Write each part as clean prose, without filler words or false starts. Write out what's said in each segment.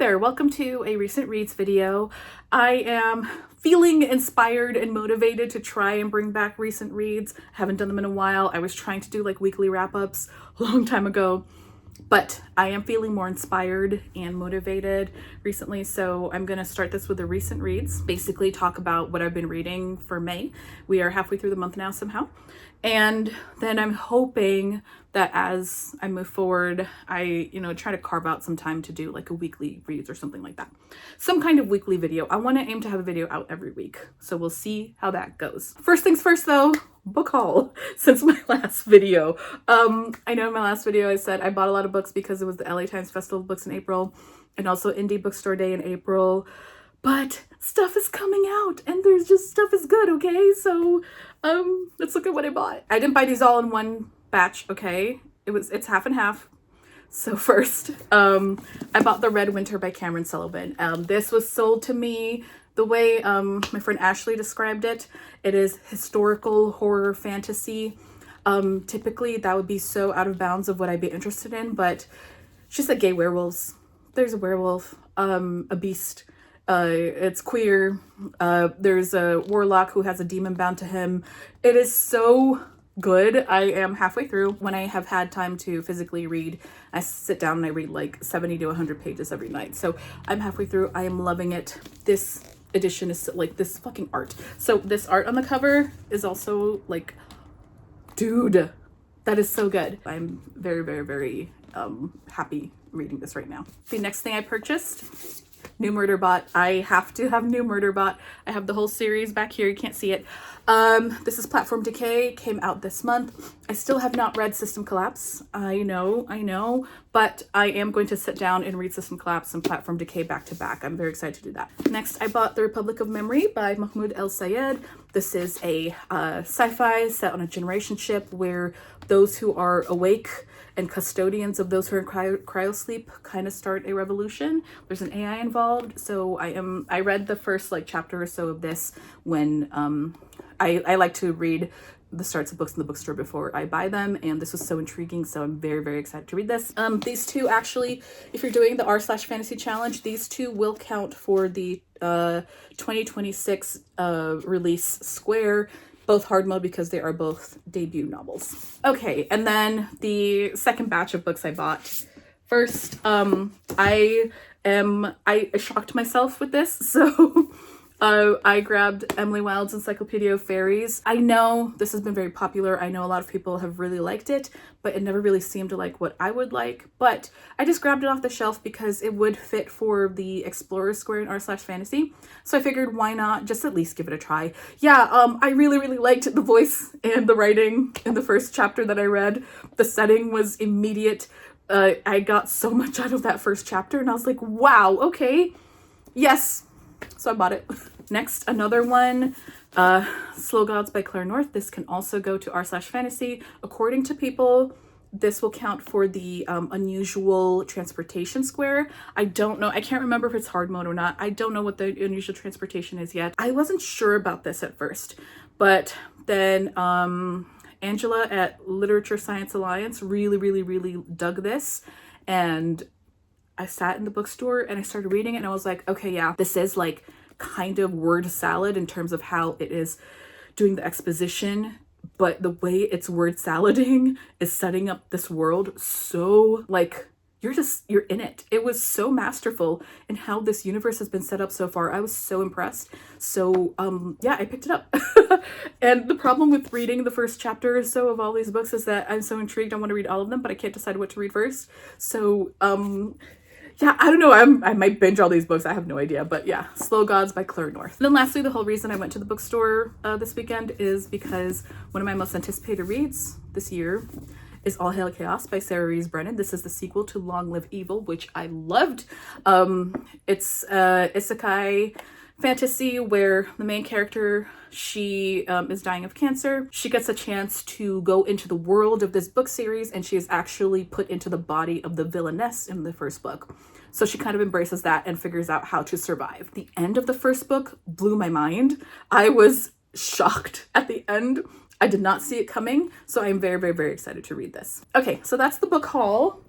there, welcome to a recent reads video. I am feeling inspired and motivated to try and bring back recent reads. I haven't done them in a while. I was trying to do like weekly wrap-ups a long time ago, but I am feeling more inspired and motivated recently, so I'm gonna start this with the recent reads, basically talk about what I've been reading for May. We are halfway through the month now somehow. And then I'm hoping that as I move forward, I, try to carve out some time to do like a weekly reads or something like that. Some kind of weekly video. I want to aim to have a video out every week. So we'll see how that goes. First things first though, book haul since my last video. I know in my last video I said I bought a lot of books because it was the LA Times Festival of Books in April and also Indie Bookstore Day in April. But stuff is coming out and there's just stuff is good, okay? So let's look at what I bought. I didn't buy these all in one batch, okay? It's half and half. So first, I bought The Red Winter by Cameron Sullivan. This was sold to me the way my friend Ashley described it. It is historical horror fantasy. Typically that would be so out of bounds of what I'd be interested in, but she said gay werewolves. There's a werewolf, a beast. It's queer. There's a warlock who has a demon bound to him. It is so good. I am halfway through. When I have had time to physically read, I sit down and I read like 70 to 100 pages every night. So I'm halfway through. I am loving it. This edition is like this fucking art. So this art on the cover is also like, dude, that is so good. I'm very, very, very happy reading this right now. The next thing I purchased, New Murderbot. I have to have New Murderbot. I have the whole series back here. You can't see it. This is Platform Decay. Came out this month. I still have not read System Collapse. I know, but I am going to sit down and read System Collapse and Platform Decay back to back. I'm very excited to do that. Next, I bought The Republic of Memory by Mahmud El-Sayed. This is a sci-fi set on a generation ship where those who are awake and custodians of those who are in cryosleep kind of start a revolution. There's an AI involved, so I read the first like chapter or so of this when I like to read the starts of books in the bookstore before I buy them, and this was so intriguing, so I'm very, very excited to read this. These two actually, if you're doing the r/fantasy challenge, these two will count for the 2026 release square, both hard mode, because they are both debut novels. Okay, and then the second batch of books I bought. First, I shocked myself with this, so I grabbed Emily Wilde's Encyclopaedia of Faeries. I know this has been very popular. I know a lot of people have really liked it, but it never really seemed to like what I would like. But I just grabbed it off the shelf because it would fit for the Explorer Square in r/fantasy. So I figured why not just at least give it a try. Yeah, I really, really liked the voice and the writing in the first chapter that I read. The setting was immediate. I got so much out of that first chapter and I was like, wow, okay, yes. So I bought it. Next, another one, Slow Gods by Claire North. This can also go to r/fantasy. According to people, this will count for the unusual transportation square. I don't know. I can't remember if it's hard mode or not. I don't know what the unusual transportation is yet. I wasn't sure about this at first, but then Angela at Literature Science Alliance really, really, really dug this, and I sat in the bookstore and I started reading it and I was like, okay, yeah, this is like kind of word salad in terms of how it is doing the exposition, but the way it's word salading is setting up this world so like you're in it. It was so masterful in how this universe has been set up so far. I was so impressed. So yeah, I picked it up. And the problem with reading the first chapter or so of all these books is that I'm so intrigued. I want to read all of them, but I can't decide what to read first. So yeah, I don't know. I might binge all these books. I have no idea. But yeah, Slow Gods by Claire North. And then lastly, the whole reason I went to the bookstore this weekend is because one of my most anticipated reads this year is All Hail Chaos by Rees Brennan. This is the sequel to Long Live Evil, which I loved. It's isekai fantasy where the main character, she is dying of cancer. She gets a chance to go into the world of this book series, and she is actually put into the body of the villainess in the first book. So she kind of embraces that and figures out how to survive. The end of the first book blew my mind. I was shocked at the end. I did not see it coming, so I'm very, very, very excited to read this. Okay, so that's the book haul.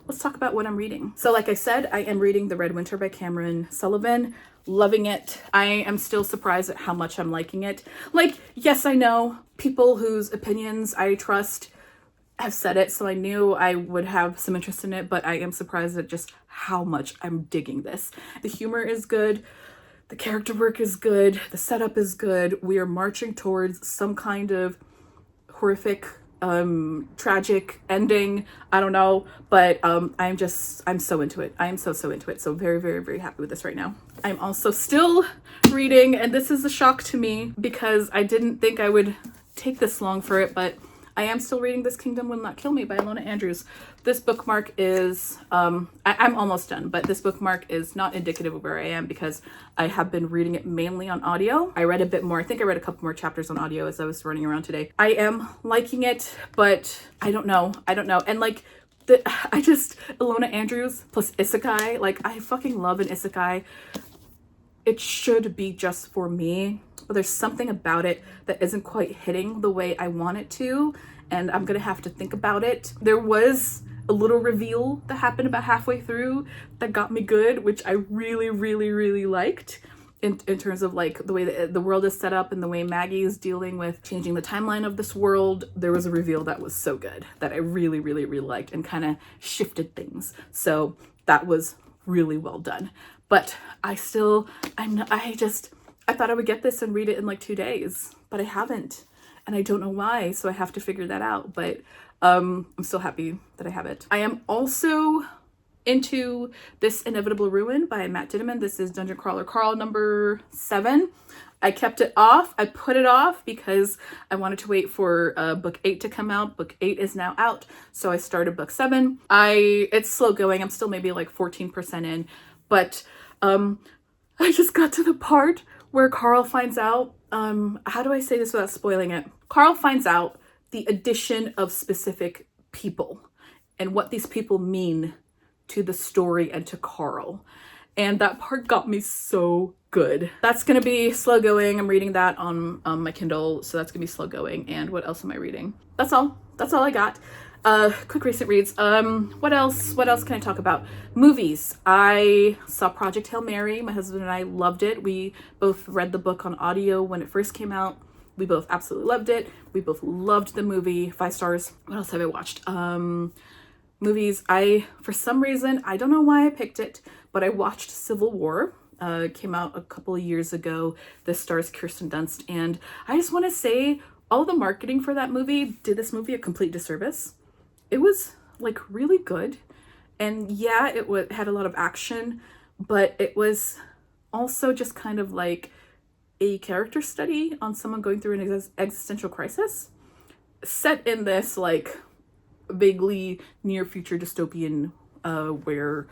let's talk about what I'm reading. So like I said, I am reading The Red Winter by Cameron Sullivan. Loving it. I am still surprised at how much I'm liking it. Like, yes, I know people whose opinions I trust have said it, so I knew I would have some interest in it, but I am surprised at just how much I'm digging this. The humor is good. The character work is good. The setup is good. We are marching towards some kind of horrific, tragic ending. I don't know, but I'm so into it. I am so into it. So very, very, very happy with this right now. I'm also still reading, and this is a shock to me because I didn't think I would take this long for it, but I am still reading This Kingdom Will Not Kill Me by Ilona Andrews. This bookmark is, I'm almost done, but this bookmark is not indicative of where I am because I have been reading it mainly on audio. I read a bit more. I think I read a couple more chapters on audio as I was running around today. I am liking it, but I don't know. And like, Ilona Andrews plus isekai, like I fucking love an isekai. It should be just for me, but there's something about it that isn't quite hitting the way I want it to, and I'm gonna have to think about it. There was a little reveal that happened about halfway through that got me good, which I really, really, really liked in terms of like the way that the world is set up and the way Maggie is dealing with changing the timeline of this world. There was a reveal that was so good that I really, really, really liked and kind of shifted things. So that was really well done. But I thought I would get this and read it in like 2 days, but I haven't. And I don't know why, so I have to figure that out. But I'm still happy that I have it. I am also into This Inevitable Ruin by Matt Dinniman. This is Dungeon Crawler Carl number 7. I kept it off. I put it off because I wanted to wait for book 8 to come out. Book 8 is now out, so I started book 7. It's slow going. I'm still maybe like 14% in, but I just got to the part where Carl finds out, how do I say this without spoiling it? Carl finds out the addition of specific people and what these people mean to the story and to Carl. And that part got me so good. That's gonna be slow going. I'm reading that on my Kindle, so that's gonna be slow going. And what else am I reading? That's all I got. Quick recent reads. What else can I talk about? Movies. I saw Project Hail Mary. My husband and I loved it. We both read the book on audio when it first came out. We both absolutely loved it. We both loved the movie. 5 stars. What else have I watched? Movies. For some reason, I don't know why I picked it, but I watched Civil War. It came out a couple of years ago. This stars Kirsten Dunst, and I just want to say all the marketing for that movie did this movie a complete disservice. It was like really good, and yeah, it had a lot of action, but it was also just kind of like a character study on someone going through an existential crisis set in this like vaguely near future dystopian where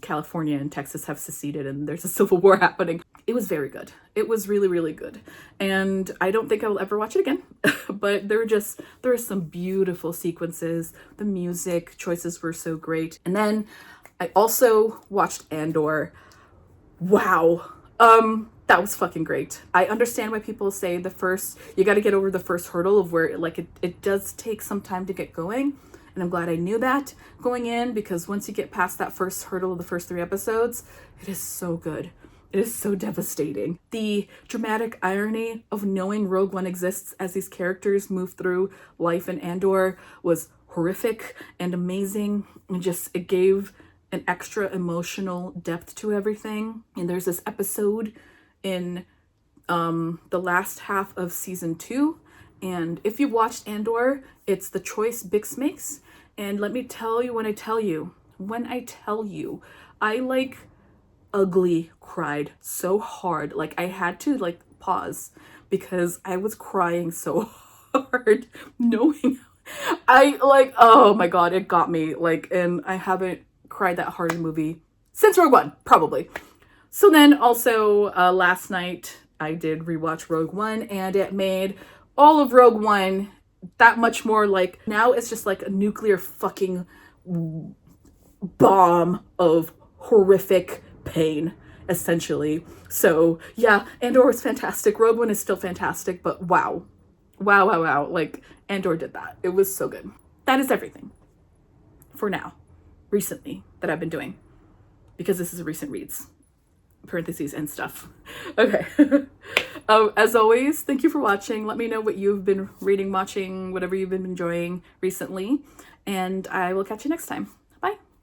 California and Texas have seceded and there's a civil war happening. It was very good. It was really, really good. And I don't think I will ever watch it again, but there are some beautiful sequences. The music choices were so great. And then I also watched Andor. Wow. That was fucking great. I understand why people say you got to get over the first hurdle of where it does take some time to get going. And I'm glad I knew that going in, because once you get past that first hurdle of the first 3 episodes, it is so good. It is so devastating. The dramatic irony of knowing Rogue One exists as these characters move through life in Andor was horrific and amazing. And it gave an extra emotional depth to everything. And there's this episode in the last half of season 2. And if you watched Andor, it's the choice Bix makes. And let me tell you, when I tell you, I like ugly cried so hard. Like I had to like pause because I was crying so hard knowing oh my God, it got me. And I haven't cried that hard in a movie since Rogue One, probably. So then also last night I did rewatch Rogue One, and it made all of Rogue One that much more like, now it's just like a nuclear fucking bomb of horrific pain, essentially. So yeah, Andor was fantastic. Rogue One is still fantastic, but wow. Like Andor did that. It was so good. That is everything for now. recently that I've been doing, because this is a recent reads, parentheses and stuff. Okay. As always, thank you for watching. Let me know what you've been reading, watching, whatever you've been enjoying recently, and I will catch you next time.